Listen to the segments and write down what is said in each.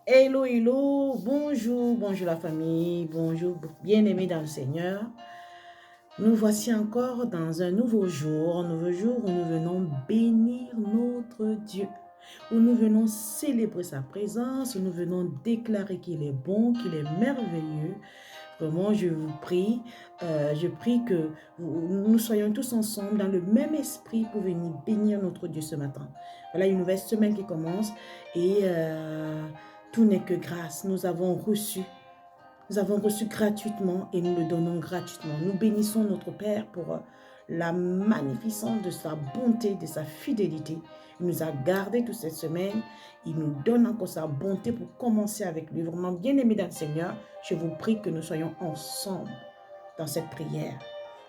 Hello, hello, bonjour la famille, bonjour bien-aimés dans le Seigneur. Nous voici encore dans un nouveau jour où nous venons bénir notre Dieu, où nous venons célébrer sa présence, où nous venons déclarer qu'il est bon, qu'il est merveilleux. Vraiment, je prie que nous soyons tous ensemble dans le même esprit pour venir bénir notre Dieu ce matin. Voilà une nouvelle semaine qui commence et tout n'est que grâce. Nous avons reçu gratuitement et nous le donnons gratuitement. Nous bénissons notre Père pour la magnificence de sa bonté, de sa fidélité. Il nous a gardés toute cette semaine. Il nous donne encore sa bonté pour commencer avec lui. Vraiment bien-aimés dans le Seigneur, je vous prie que nous soyons ensemble dans cette prière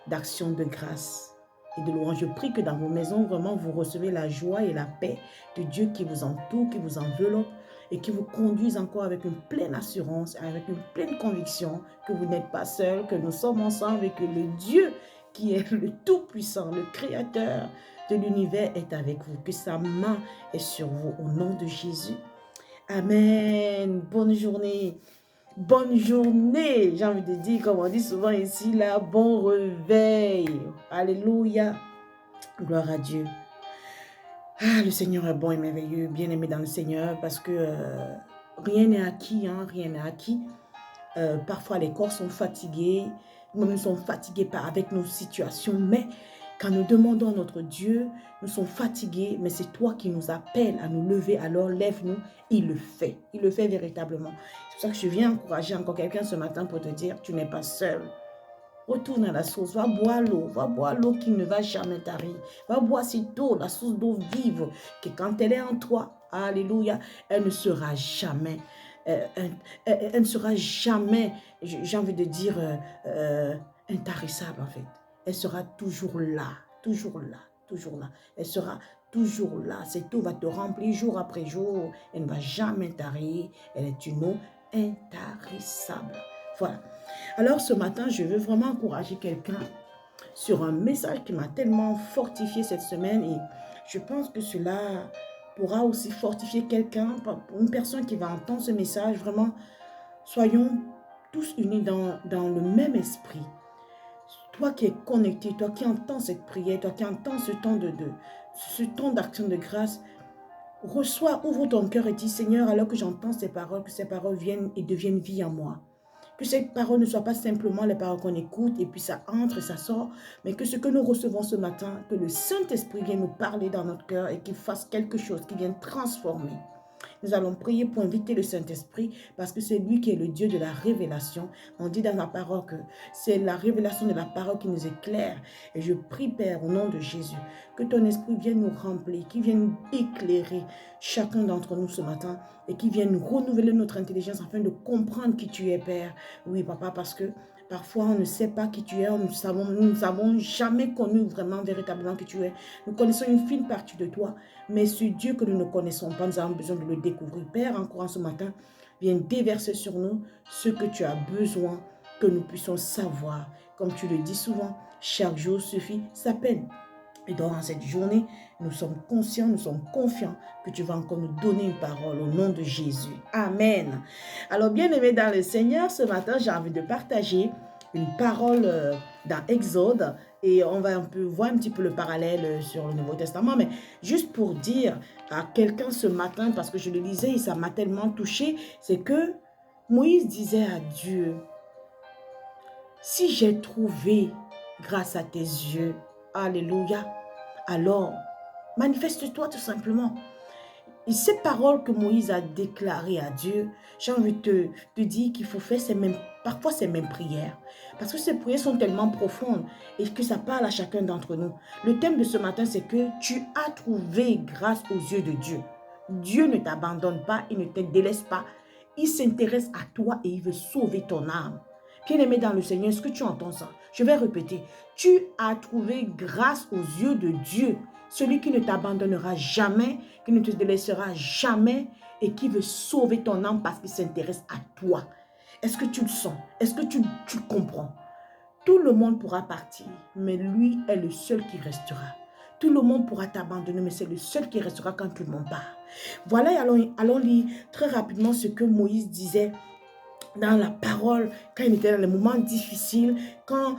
d'action de grâce et de louange. Je prie que dans vos maisons, vraiment, vous recevez la joie et la paix de Dieu qui vous entoure, qui vous enveloppe et qui vous conduise encore avec une pleine assurance, avec une pleine conviction que vous n'êtes pas seul, que nous sommes ensemble et que le Dieu qui est le Tout-Puissant, le Créateur de l'univers est avec vous, que sa main est sur vous au nom de Jésus. Amen. Bonne journée. Bonne journée, j'ai envie de dire, comme on dit souvent ici, là, bon réveil. Alléluia. Gloire à Dieu. Ah, le Seigneur est bon et merveilleux, bien aimé dans le Seigneur, parce que rien n'est acquis, hein, rien n'est acquis. Parfois, les corps sont fatigués, nous sommes fatigués avec nos situations, mais quand nous demandons à notre Dieu, nous sommes fatigués, mais c'est toi qui nous appelles à nous lever, alors lève-nous, il le fait véritablement. C'est pour ça que je viens encourager encore quelqu'un ce matin pour te dire, tu n'es pas seul. Retourne à la source, va boire l'eau qui ne va jamais tarir. Va boire cette eau, la source d'eau vive, que quand elle est en toi, alléluia, elle ne sera jamais, elle ne sera jamais, j'ai envie de dire, intarissable en fait. Elle sera toujours là, toujours là, toujours là. Elle sera toujours là. Cette eau va te remplir jour après jour. Elle ne va jamais tarir. Elle est une eau intarissable. Voilà. Alors ce matin, je veux vraiment encourager quelqu'un sur un message qui m'a tellement fortifié cette semaine et je pense que cela pourra aussi fortifier quelqu'un, une personne qui va entendre ce message. Vraiment, soyons tous unis dans le même esprit. Toi qui es connecté, toi qui entends cette prière, toi qui entends ce temps d'action de grâce, reçois, ouvre ton cœur et dis, Seigneur, alors que j'entends ces paroles, que ces paroles viennent et deviennent vie en moi. Que ces paroles ne soient pas simplement les paroles qu'on écoute et puis ça entre et ça sort, mais que ce que nous recevons ce matin, que le Saint-Esprit vienne nous parler dans notre cœur et qu'il fasse quelque chose, qui vienne transformer. Nous allons prier pour inviter le Saint-Esprit parce que c'est lui qui est le Dieu de la révélation. On dit dans la parole que c'est la révélation de la parole qui nous éclaire. Et je prie, Père, au nom de Jésus, que ton Esprit vienne nous remplir, qu'il vienne éclairer chacun d'entre nous ce matin et qu'il vienne renouveler notre intelligence afin de comprendre qui tu es, Père. Oui, Papa, parce que parfois, on ne sait pas qui tu es, nous n'avons jamais connu vraiment, véritablement qui tu es. Nous connaissons une fine partie de toi, mais ce Dieu que nous ne connaissons pas, nous avons besoin de le découvrir. Père, encore ce matin, viens déverser sur nous ce que tu as besoin que nous puissions savoir. Comme tu le dis souvent, chaque jour suffit sa peine. Et dans cette journée, nous sommes conscients, nous sommes confiants que tu vas encore nous donner une parole au nom de Jésus. Amen. Alors, bien-aimés dans le Seigneur, ce matin, j'ai envie de partager une parole dans Exode et on va un peu voir un petit peu le parallèle sur le Nouveau Testament, mais juste pour dire à quelqu'un ce matin, parce que je le lisais et ça m'a tellement touché, c'est que Moïse disait à Dieu, si j'ai trouvé grâce à tes yeux, alléluia, alors manifeste-toi tout simplement. Et ces paroles que Moïse a déclarées à Dieu, j'ai envie de te dire qu'il faut faire parfois ces mêmes prières. Parce que ces prières sont tellement profondes et que ça parle à chacun d'entre nous. Le thème de ce matin, c'est que tu as trouvé grâce aux yeux de Dieu. Dieu ne t'abandonne pas, il ne te délaisse pas. Il s'intéresse à toi et il veut sauver ton âme. Bien-aimé dans le Seigneur, est-ce que tu entends ça? Je vais répéter. Tu as trouvé grâce aux yeux de Dieu. Celui qui ne t'abandonnera jamais, qui ne te délaissera jamais et qui veut sauver ton âme parce qu'il s'intéresse à toi. Est-ce que tu le sens? Est-ce que tu comprends? Tout le monde pourra partir, mais lui est le seul qui restera. Tout le monde pourra t'abandonner, mais c'est le seul qui restera quand tout le monde part. Voilà, et allons lire très rapidement ce que Moïse disait dans la parole, quand il était dans les moments difficiles, quand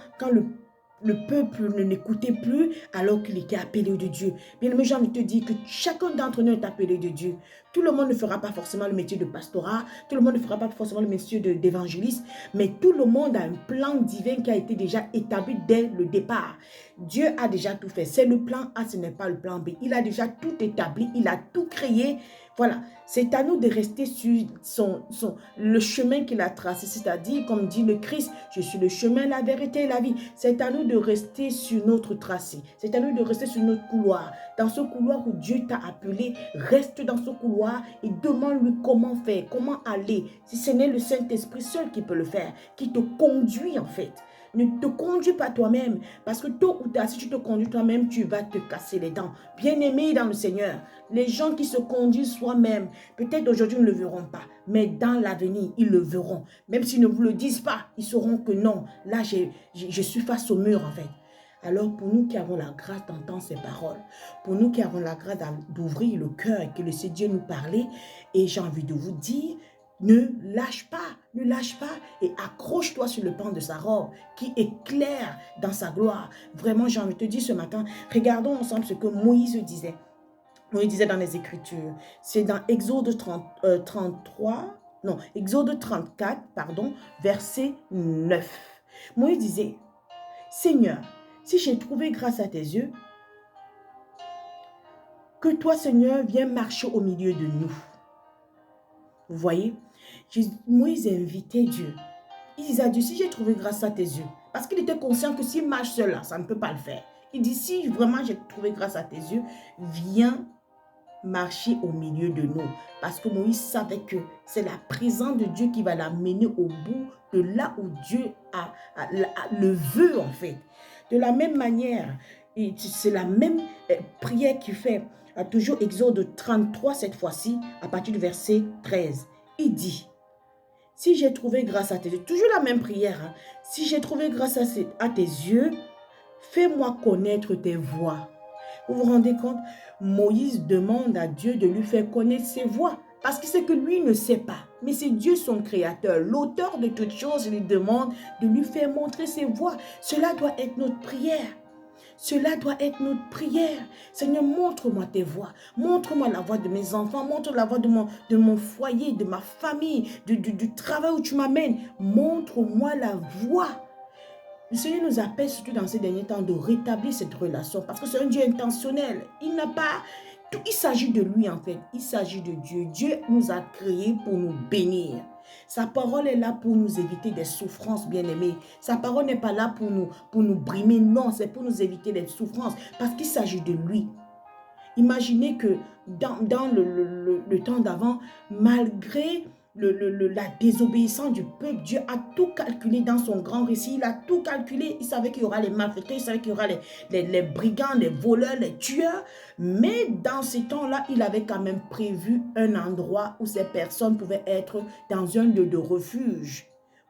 le peuple ne l'écoutait plus alors qu'il était appelé de Dieu. Bien aimé, j'ai envie de te dire que chacun d'entre nous est appelé de Dieu. Tout le monde ne fera pas forcément le métier de pastorat, tout le monde ne fera pas forcément le métier d'évangéliste, mais tout le monde a un plan divin qui a été déjà établi dès le départ. Dieu a déjà tout fait. C'est le plan A, ce n'est pas le plan B. Il a déjà tout établi, il a tout créé. Voilà, c'est à nous de rester sur le chemin qu'il a tracé, c'est-à-dire, comme dit le Christ, je suis le chemin, la vérité et la vie. C'est à nous de rester sur notre tracé, c'est à nous de rester sur notre couloir. Dans ce couloir où Dieu t'a appelé, reste dans ce couloir et demande-lui comment faire, comment aller. Si ce n'est le Saint-Esprit seul qui peut le faire, qui te conduit en fait. Ne te conduis pas toi-même, parce que tôt ou tard, si tu te conduis toi-même, tu vas te casser les dents. Bien-aimé dans le Seigneur, les gens qui se conduisent soi-même, peut-être aujourd'hui ils ne le verront pas, mais dans l'avenir, ils le verront. Même s'ils ne vous le disent pas, ils sauront que non, là, je suis face au mur en fait. Alors pour nous qui avons la grâce d'entendre ces paroles, pour nous qui avons la grâce d'ouvrir le cœur et que laisser Dieu nous parler, et j'ai envie de vous dire, ne lâche pas et accroche-toi sur le pan de sa robe qui éclaire dans sa gloire. Vraiment, j'ai envie de te dire ce matin, regardons ensemble ce que Moïse disait. Moïse disait dans les Écritures, c'est dans Exode 34, verset 9. Moïse disait, Seigneur, si j'ai trouvé grâce à tes yeux, que toi, Seigneur, viens marcher au milieu de nous. Vous voyez, Moïse a invité Dieu. Il disait à Dieu, si j'ai trouvé grâce à tes yeux, parce qu'il était conscient que s'il marche seul là, ça ne peut pas le faire. Il dit, si vraiment j'ai trouvé grâce à tes yeux, viens marcher au milieu de nous. Parce que Moïse savait que c'est la présence de Dieu qui va l'amener au bout de là où Dieu le veut en fait. De la même manière, c'est la même prière qu'il fait. Toujours Exode 33 cette fois-ci, à partir du verset 13. Il dit, si j'ai trouvé grâce à tes yeux, toujours la même prière, hein, si j'ai trouvé grâce à tes yeux, fais-moi connaître tes voies. Vous vous rendez compte? Moïse demande à Dieu de lui faire connaître ses voies. Parce que c'est que lui ne sait pas. Mais c'est Dieu son créateur, l'auteur de toutes choses. Il lui demande de lui faire montrer ses voies. Cela doit être notre prière. Cela doit être notre prière. Seigneur, montre-moi tes voies. Montre-moi la voie de mes enfants. Montre la voie de mon foyer, de ma famille, du travail où tu m'amènes. Montre-moi la voie. Le Seigneur nous appelle surtout dans ces derniers temps de rétablir cette relation parce que c'est un Dieu intentionnel. Il n'a pas... Il s'agit de lui en fait. Il s'agit de Dieu. Dieu nous a créés pour nous bénir. Sa parole est là pour nous éviter des souffrances, bien-aimés. Sa parole n'est pas là pour nous brimer. Non, c'est pour nous éviter des souffrances parce qu'il s'agit de lui. Imaginez que dans le temps d'avant, malgré la désobéissance du peuple, Dieu a tout calculé dans son grand récit. Il a tout calculé. Il savait qu'il y aura les malfaiteurs, il savait qu'il y aura les brigands, les voleurs, les tueurs. Mais dans ces temps-là, il avait quand même prévu un endroit où ces personnes pouvaient être dans un lieu de refuge.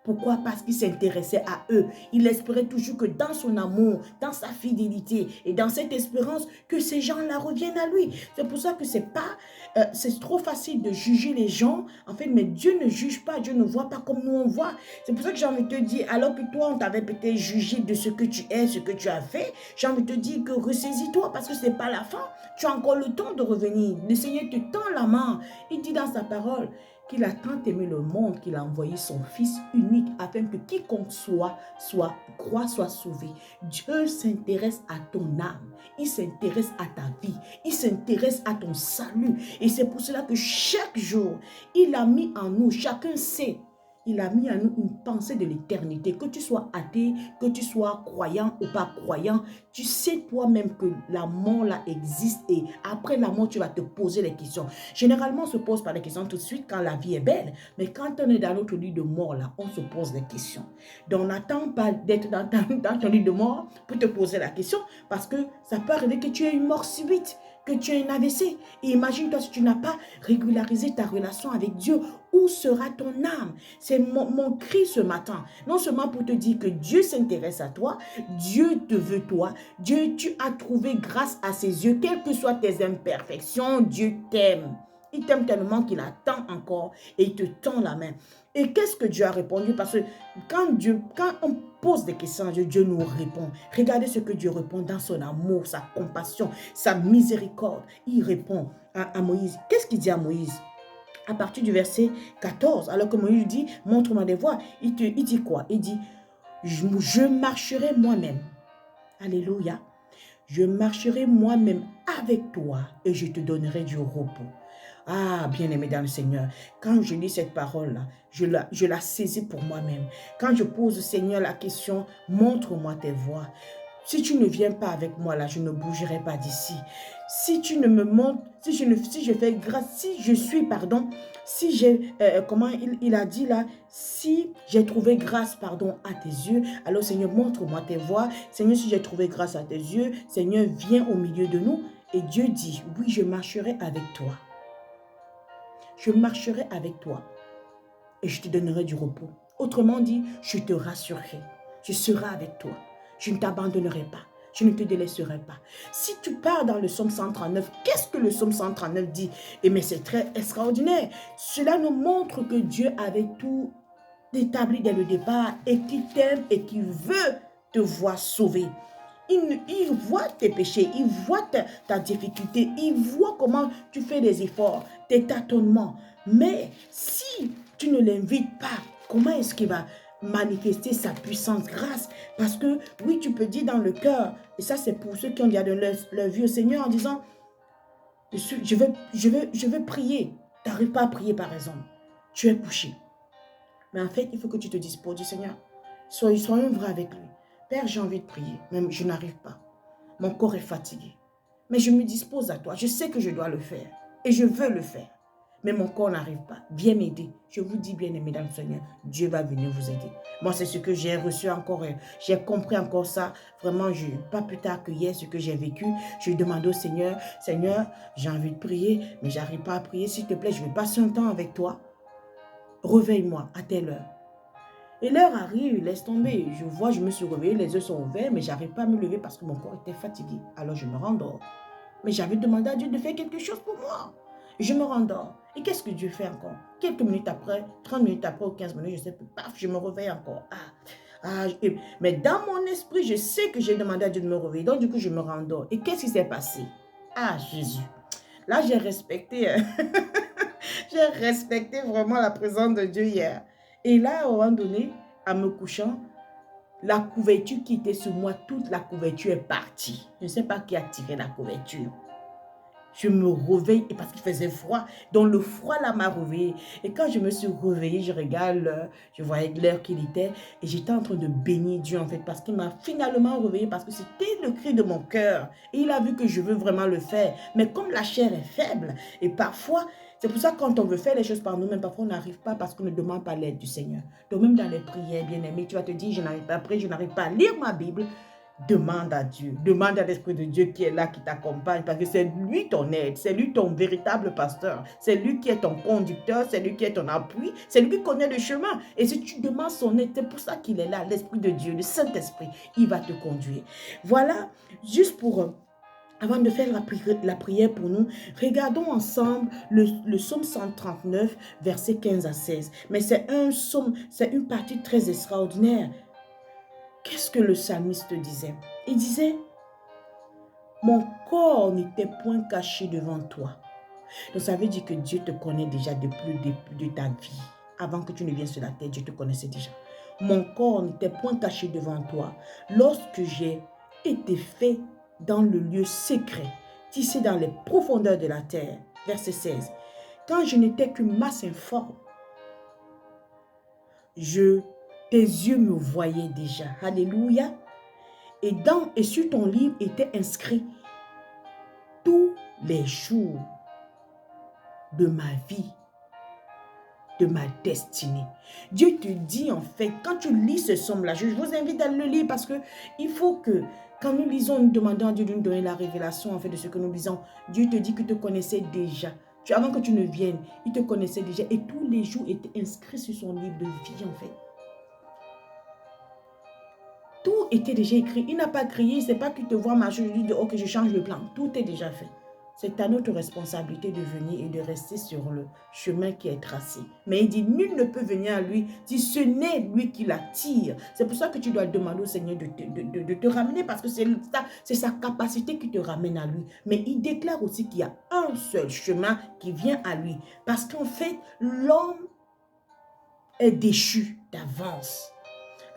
Pourquoi? Parce qu'il s'intéressait à eux. Il espérait toujours que dans son amour, dans sa fidélité et dans cette espérance, que ces gens-là reviennent à lui. C'est pour ça que c'est trop facile de juger les gens. En fait, mais Dieu ne juge pas. Dieu ne voit pas comme nous on voit. C'est pour ça que j'ai envie de te dire, alors que toi, on t'avait peut-être jugé de ce que tu es, ce que tu as fait, j'ai envie de te dire que ressaisis-toi parce que ce n'est pas la fin. Tu as encore le temps de revenir. Le Seigneur te tend la main. Il dit dans sa parole qu'il a tant aimé le monde qu'il a envoyé son Fils unique afin que quiconque soit sauvé. Dieu s'intéresse à ton âme. Il s'intéresse à ta vie. Il s'intéresse à ton salut. Et c'est pour cela que chaque jour, il a mis en nous, chacun sait, il a mis en nous une pensée de l'éternité. Que tu sois athée, que tu sois croyant ou pas croyant, tu sais toi-même que la mort là existe et après la mort, tu vas te poser les questions. Généralement, on se pose pas les questions tout de suite quand la vie est belle, mais quand on est dans notre lit de mort là, on se pose des questions. Donc, n'attends pas d'être dans ton lit de mort pour te poser la question parce que ça peut arriver que tu aies une mort subite, que tu as un AVC. Et imagine-toi si tu n'as pas régularisé ta relation avec Dieu, où sera ton âme? C'est mon cri ce matin. Non seulement pour te dire que Dieu s'intéresse à toi, Dieu te veut toi, Dieu, tu as trouvé grâce à ses yeux, quelles que soient tes imperfections, Dieu t'aime. Il t'aime tellement qu'il attend encore et il te tend la main. Et qu'est-ce que Dieu a répondu? Parce que quand on pose des questions à Dieu, Dieu nous répond. Regardez ce que Dieu répond dans son amour, sa compassion, sa miséricorde. Il répond à Moïse. Qu'est-ce qu'il dit à Moïse? À partir du verset 14, alors que Moïse dit, montre-moi des voies. Il dit quoi? Il dit, je marcherai moi-même. Alléluia. Je marcherai moi-même avec toi et je te donnerai du repos. Ah, bien-aimé dans le Seigneur, quand je lis cette parole-là, je la saisis pour moi-même. Quand je pose au Seigneur la question, montre-moi tes voies. Si tu ne viens pas avec moi là, je ne bougerai pas d'ici. Si tu ne me montres, si je fais grâce, si je suis, pardon, si j'ai, comment il a dit là, si j'ai trouvé grâce, pardon, à tes yeux, alors Seigneur, montre-moi tes voies. Seigneur, si j'ai trouvé grâce à tes yeux, Seigneur, viens au milieu de nous. Et Dieu dit, oui, je marcherai avec toi. Je marcherai avec toi et je te donnerai du repos. Autrement dit, je te rassurerai. Je serai avec toi. Je ne t'abandonnerai pas. Je ne te délaisserai pas. Si tu pars dans le psaume 139, qu'est-ce que le psaume 139 dit? Et mais c'est très extraordinaire. Cela nous montre que Dieu avait tout établi dès le départ et qui t'aime et qui veut te voir sauvé. Il voit tes péchés, il voit ta difficulté, il voit comment tu fais des efforts, tes tâtonnements. Mais si tu ne l'invites pas, comment est-ce qu'il va manifester sa puissance grâce? Parce que oui, tu peux dire dans le cœur, et ça c'est pour ceux qui ont gardé leur vie au Seigneur en disant, je veux prier. Tu n'arrives pas à prier par exemple. Tu es couché. Mais en fait, il faut que tu te disposes du Seigneur. Soyons vrais avec lui. Père, j'ai envie de prier, mais je n'arrive pas. Mon corps est fatigué. Mais je me dispose à toi. Je sais que je dois le faire. Et je veux le faire. Mais mon corps n'arrive pas. Viens m'aider. Je vous dis, bien-aimés dans le Seigneur, Dieu va venir vous aider. Moi, c'est ce que j'ai reçu encore. J'ai compris encore ça. Vraiment, pas plus tard que hier, ce que j'ai vécu. Je demande au Seigneur, Seigneur, j'ai envie de prier, mais je n'arrive pas à prier. S'il te plaît, je vais passer un temps avec toi. Réveille-moi à telle heure. Et l'heure arrive, laisse tomber. Je me suis réveillée, les yeux sont ouverts, mais je n'arrive pas à me lever parce que mon corps était fatigué. Alors je me rendors. Mais j'avais demandé à Dieu de faire quelque chose pour moi. Je me rendors. Et qu'est-ce que Dieu fait encore? Quelques minutes après, 30 minutes après ou 15 minutes, je sais pas, paf, je me réveille encore. Mais dans mon esprit, je sais que j'ai demandé à Dieu de me réveiller. Donc du coup, je me rendors. Et qu'est-ce qui s'est passé? Ah, Jésus. Là, j'ai respecté, j'ai respecté vraiment la présence de Dieu hier. Et là, à un moment donné, en me couchant, la couverture qui était sur moi, toute la couverture est partie. Je ne sais pas qui a tiré la couverture. Je me réveille et parce qu'il faisait froid. Donc le froid là m'a réveillée. Et quand je me suis réveillée, je regarde l'heure, je voyais l'heure qu'il était. Et j'étais en train de bénir Dieu en fait parce qu'il m'a finalement réveillée parce que c'était le cri de mon cœur. Et il a vu que je veux vraiment le faire. Mais comme la chair est faible et parfois... C'est pour ça que quand on veut faire les choses par nous-mêmes, parfois on n'arrive pas parce qu'on ne demande pas l'aide du Seigneur. Donc même dans les prières, bien-aimés, tu vas te dire, je n'arrive pas à prier, je n'arrive pas à lire ma Bible. Demande à Dieu, demande à l'Esprit de Dieu qui est là, qui t'accompagne, parce que c'est lui ton aide, c'est lui ton véritable pasteur, c'est lui qui est ton conducteur, c'est lui qui est ton appui, c'est lui qui connaît le chemin. Et si tu demandes son aide, c'est pour ça qu'il est là, l'Esprit de Dieu, le Saint-Esprit, il va te conduire. Voilà, juste pour... Avant de faire la prière pour nous, regardons ensemble le psaume 139, versets 15 à 16. Mais c'est un psaume, c'est une partie très extraordinaire. Qu'est-ce que le psalmiste disait? Il disait, mon corps n'était point caché devant toi. Donc ça veut dire que Dieu te connaît déjà depuis le début de ta vie. Avant que tu ne viennes sur la terre, Dieu te connaissait déjà. Mon corps n'était point caché devant toi lorsque j'ai été fait dans le lieu secret, tissé dans les profondeurs de la terre. Verset 16. Quand je n'étais qu'une masse informe, tes yeux me voyaient déjà. Alléluia. Et sur ton livre était inscrit tous les jours de ma vie, de ma destinée. Dieu te dit en fait, quand tu lis ce psaume-là, je vous invite à le lire parce que il faut que Quand nous lisons, nous demandons à Dieu de nous donner la révélation en fait de ce que nous lisons. Dieu te dit qu'il te connaissait déjà. Avant que tu ne viennes, il te connaissait déjà et tous les jours étaient inscrits sur son livre de vie en fait. Tout était déjà écrit. Il n'a pas crié, c'est pas qu'il te voit marcher, je lui dis ok, je change le plan. Tout est déjà fait. C'est à notre responsabilité de venir et de rester sur le chemin qui est tracé. Mais il dit, nul ne peut venir à lui si ce n'est lui qui l'attire. C'est pour ça que tu dois demander au Seigneur de te ramener parce que c'est sa capacité qui te ramène à lui. Mais il déclare aussi qu'il y a un seul chemin qui vient à lui. Parce qu'en fait, l'homme est déchu d'avance.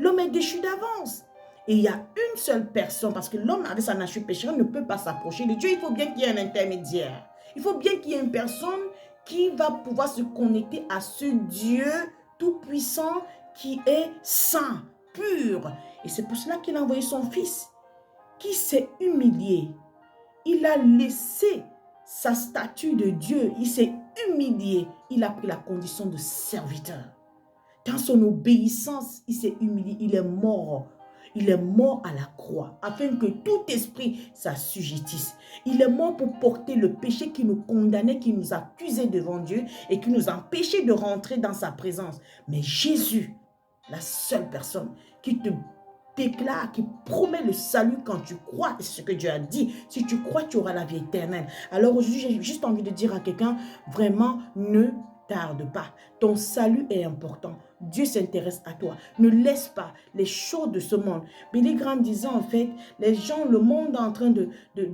L'homme est déchu d'avance. Et il y a une seule personne, parce que l'homme avec sa nature pécheresse ne peut pas s'approcher de Dieu. Il faut bien qu'il y ait un intermédiaire. Il faut bien qu'il y ait une personne qui va pouvoir se connecter à ce Dieu tout-puissant qui est saint, pur. Et c'est pour cela qu'il a envoyé son fils, qui s'est humilié. Il a laissé sa statue de Dieu. Il s'est humilié. Il a pris la condition de serviteur. Dans son obéissance, il s'est humilié. Il est mort. Il est mort à la croix, afin que tout esprit s'assujettisse. Il est mort pour porter le péché qui nous condamnait, qui nous accusait devant Dieu et qui nous empêchait de rentrer dans sa présence. Mais Jésus, la seule personne qui te déclare, qui promet le salut quand tu crois, c'est ce que Dieu a dit. Si tu crois, tu auras la vie éternelle. Alors aujourd'hui, j'ai juste envie de dire à quelqu'un, vraiment, ne tarde pas. Ton salut est important. Dieu s'intéresse à toi. Ne laisse pas les choses de ce monde. Billy Graham disait en fait, les gens, le monde est en train de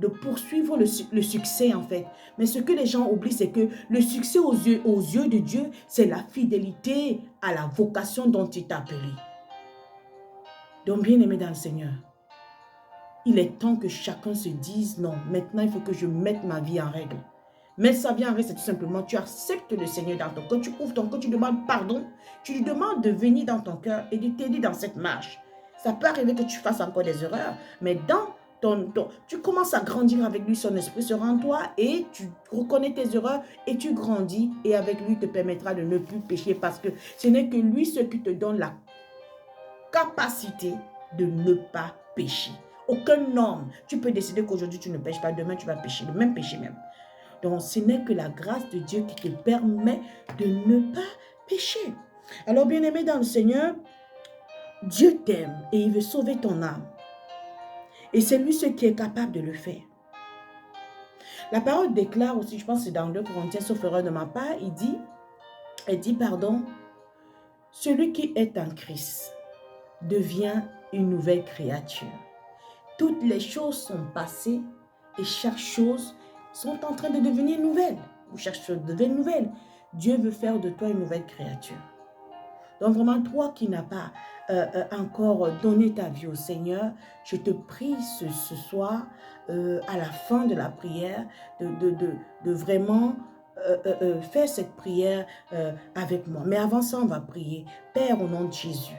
poursuivre le succès en fait. Mais ce que les gens oublient, c'est que le succès aux yeux de Dieu, c'est la fidélité à la vocation dont il t'a appelé. Donc bien aimé dans le Seigneur, il est temps que chacun se dise, non, maintenant il faut que je mette ma vie en règle. Mais ça vient en règle, c'est tout simplement, tu acceptes le Seigneur dans ton cœur, tu ouvres ton cœur, tu demandes pardon, tu lui demandes de venir dans ton cœur et de t'aider dans cette marche. Ça peut arriver que tu fasses encore des erreurs, mais tu commences à grandir avec lui, son esprit sera en toi et tu reconnais tes erreurs et tu grandis et avec lui te permettra de ne plus pécher parce que ce n'est que lui ce qui te donne la capacité de ne pas pécher. Aucun homme, tu peux décider qu'aujourd'hui tu ne pêches pas, demain tu vas pécher, le même péché même. Donc, ce n'est que la grâce de Dieu qui te permet de ne pas pécher. Alors, bien-aimé dans le Seigneur, Dieu t'aime et il veut sauver ton âme. Et c'est lui ce qui est capable de le faire. La parole déclare aussi, je pense que c'est dans 2 Corinthiens, sauf erreur de ma part, elle dit, pardon, celui qui est en Christ devient une nouvelle créature. Toutes les choses sont passées et chaque chose sont en train de devenir nouvelles. Ou chaque chose devient nouvelle. Dieu veut faire de toi une nouvelle créature. Donc vraiment, toi qui n'as pas encore donné ta vie au Seigneur, je te prie ce soir, à la fin de la prière, de vraiment faire cette prière avec moi. Mais avant ça, on va prier. Père, au nom de Jésus,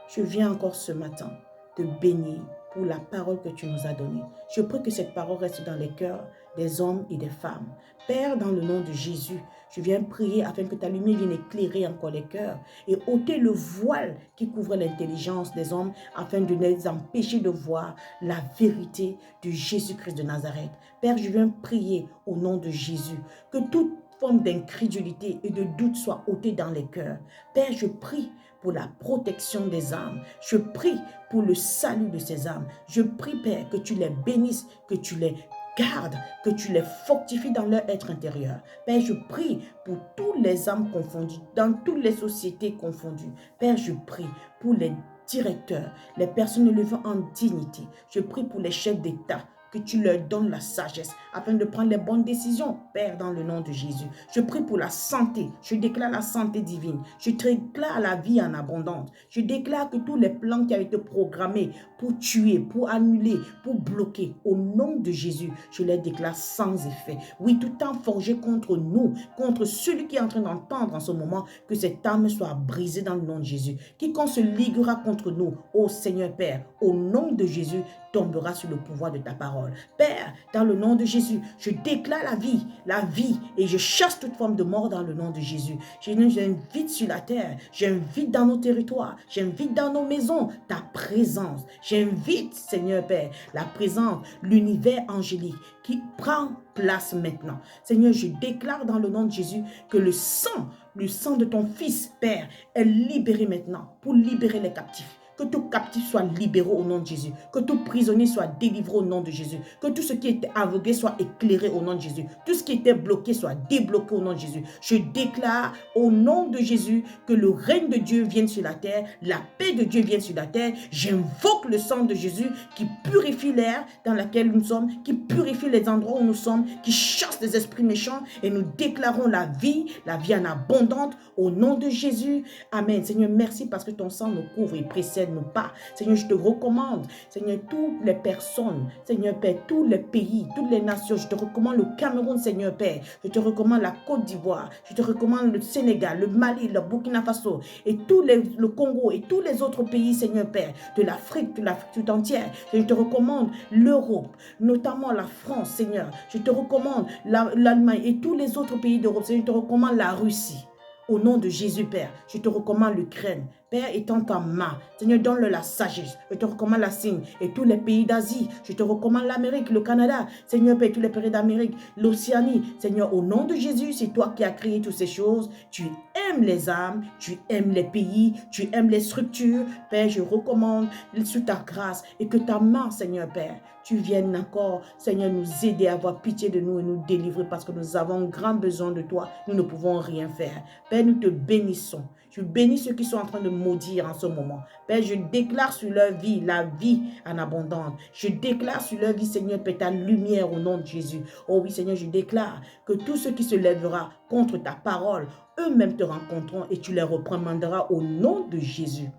je viens encore ce matin te bénir pour la parole que tu nous as donnée. Je prie que cette parole reste dans les cœurs des hommes et des femmes. Père, dans le nom de Jésus, je viens prier afin que ta lumière vienne éclairer encore les cœurs et ôter le voile qui couvre l'intelligence des hommes afin de les empêcher de voir la vérité de Jésus-Christ de Nazareth. Père, je viens prier au nom de Jésus que toute forme d'incrédulité et de doute soit ôtée dans les cœurs. Père, je prie pour la protection des âmes. Je prie pour le salut de ces âmes. Je prie, Père, que tu les bénisses, que tu les gardes, que tu les fortifies dans leur être intérieur. Père, je prie pour tous les âmes confondues, dans toutes les sociétés confondues. Père, je prie pour les directeurs, les personnes élevées en dignité. Je prie pour les chefs d'État, que tu leur donnes la sagesse afin de prendre les bonnes décisions, Père, dans le nom de Jésus. Je prie pour la santé. Je déclare la santé divine. Je déclare la vie en abondance. Je déclare que tous les plans qui avaient été programmés pour tuer, pour annuler, pour bloquer, au nom de Jésus, je les déclare sans effet. Oui, tout temps forgé contre nous, contre celui qui est en train d'entendre en ce moment, que cette âme soit brisée dans le nom de Jésus. Quiconque se liguera contre nous, ô Seigneur Père, au nom de Jésus, tombera sur le pouvoir de ta parole. Père, dans le nom de Jésus, je déclare la vie, et je chasse toute forme de mort dans le nom de Jésus. J'invite sur la terre, j'invite dans nos territoires, j'invite dans nos maisons ta présence. J'invite, Seigneur Père, la présence, l'univers angélique qui prend place maintenant. Seigneur, je déclare dans le nom de Jésus que le sang de ton Fils, Père, est libéré maintenant pour libérer les captifs. Que tout captif soit libéré au nom de Jésus. Que tout prisonnier soit délivré au nom de Jésus. Que tout ce qui était aveuglé soit éclairé au nom de Jésus. Tout ce qui était bloqué soit débloqué au nom de Jésus. Je déclare au nom de Jésus que le règne de Dieu vienne sur la terre. La paix de Dieu vienne sur la terre. J'invoque le sang de Jésus qui purifie l'air dans lequel nous sommes, qui purifie les endroits où nous sommes, qui chasse les esprits méchants, et nous déclarons la vie en abondante au nom de Jésus. Amen. Seigneur, merci parce que ton sang nous couvre et précède nous pas. Seigneur, je te recommande, Seigneur, toutes les personnes, Seigneur Père, tous les pays, toutes les nations. Je te recommande le Cameroun, Seigneur Père. Je te recommande la Côte d'Ivoire. Je te recommande le Sénégal, le Mali, le Burkina Faso et le Congo et tous les autres pays, Seigneur Père, de l'Afrique tout entière. Je te recommande l'Europe, notamment la France, Seigneur. Je te recommande l'Allemagne et tous les autres pays d'Europe. Seigneur, je te recommande la Russie. Au nom de Jésus, Père, je te recommande l'Ukraine. Père, étends ta main. Seigneur, donne-le la sagesse. Je te recommande la Chine et tous les pays d'Asie. Je te recommande l'Amérique, le Canada. Seigneur, Père, tous les pays d'Amérique, l'Océanie. Seigneur, au nom de Jésus, c'est toi qui as créé toutes ces choses. Tu aimes les âmes, tu aimes les pays, tu aimes les structures. Père, je recommande sous ta grâce et que ta main, Seigneur, Père, tu viennes encore, Seigneur, nous aider à avoir pitié de nous et nous délivrer parce que nous avons grand besoin de toi. Nous ne pouvons rien faire. Père, nous te bénissons. Je bénis ceux qui sont en train de maudire en ce moment. Père, je déclare sur leur vie, la vie en abondance. Je déclare sur leur vie, Seigneur, Père, ta lumière au nom de Jésus. Oh oui, Seigneur, je déclare que tout ce qui se lèvera contre ta parole, eux-mêmes te rencontreront et tu les reprimanderas au nom de Jésus.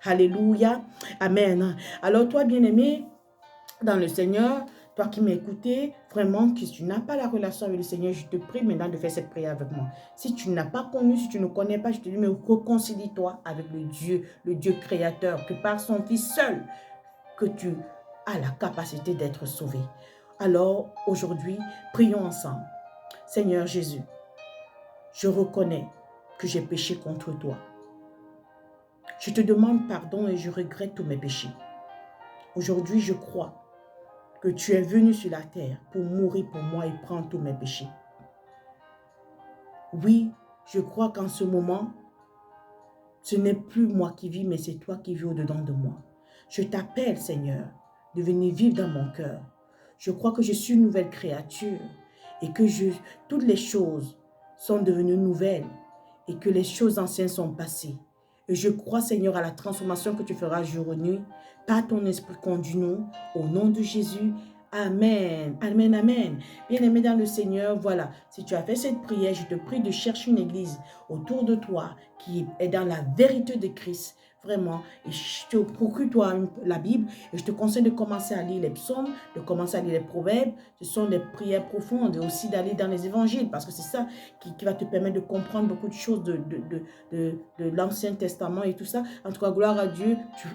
Alléluia. Amen. Alors toi, bien-aimé, dans le Seigneur, toi qui m'écoutes, vraiment, que tu n'as pas la relation avec le Seigneur, je te prie maintenant de faire cette prière avec moi. Si tu n'as pas connu, si tu ne connais pas, je te dis, mais réconcilie-toi avec le Dieu créateur, que par son Fils seul, que tu as la capacité d'être sauvé. Alors, aujourd'hui, prions ensemble. Seigneur Jésus, je reconnais que j'ai péché contre toi. Je te demande pardon et je regrette tous mes péchés. Aujourd'hui, je crois que tu es venu sur la terre pour mourir pour moi et prendre tous mes péchés. Oui, je crois qu'en ce moment, ce n'est plus moi qui vis, mais c'est toi qui vis au-dedans de moi. Je t'appelle, Seigneur, de venir vivre dans mon cœur. Je crois que je suis une nouvelle créature et que toutes les choses sont devenues nouvelles et que les choses anciennes sont passées. Et je crois, Seigneur, à la transformation que tu feras jour et nuit. Par ton esprit, conduis-nous au nom de Jésus. Amen, amen, amen. Bien-aimé dans le Seigneur, voilà. Si tu as fait cette prière, je te prie de chercher une église autour de toi qui est dans la vérité de Christ. Vraiment, et je te procure-toi la Bible et je te conseille de commencer à lire les psaumes, de commencer à lire les proverbes. Ce sont des prières profondes et aussi d'aller dans les évangiles parce que c'est ça qui va te permettre de comprendre beaucoup de choses de l'Ancien Testament et tout ça. En tout cas, gloire à Dieu, tu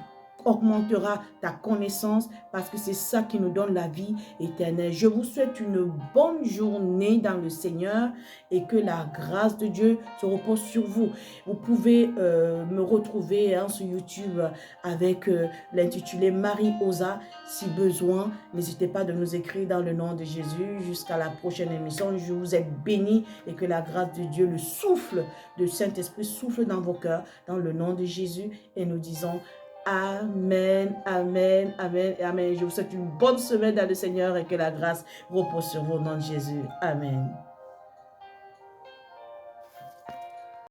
augmenteras ta connaissance parce que c'est ça qui nous donne la vie éternelle. Je vous souhaite une bonne journée dans le Seigneur et que la grâce de Dieu se repose sur vous. Vous pouvez me retrouver sur YouTube avec l'intitulé Marie Osa. Si besoin, n'hésitez pas de nous écrire dans le nom de Jésus. Jusqu'à la prochaine émission. Je vous ai béni et que la grâce de Dieu, le souffle de Saint-Esprit souffle dans vos cœurs dans le nom de Jésus et nous disons Amen, amen, amen, amen. Je vous souhaite une bonne semaine dans le Seigneur et que la grâce repose sur vous au nom de Jésus. Amen.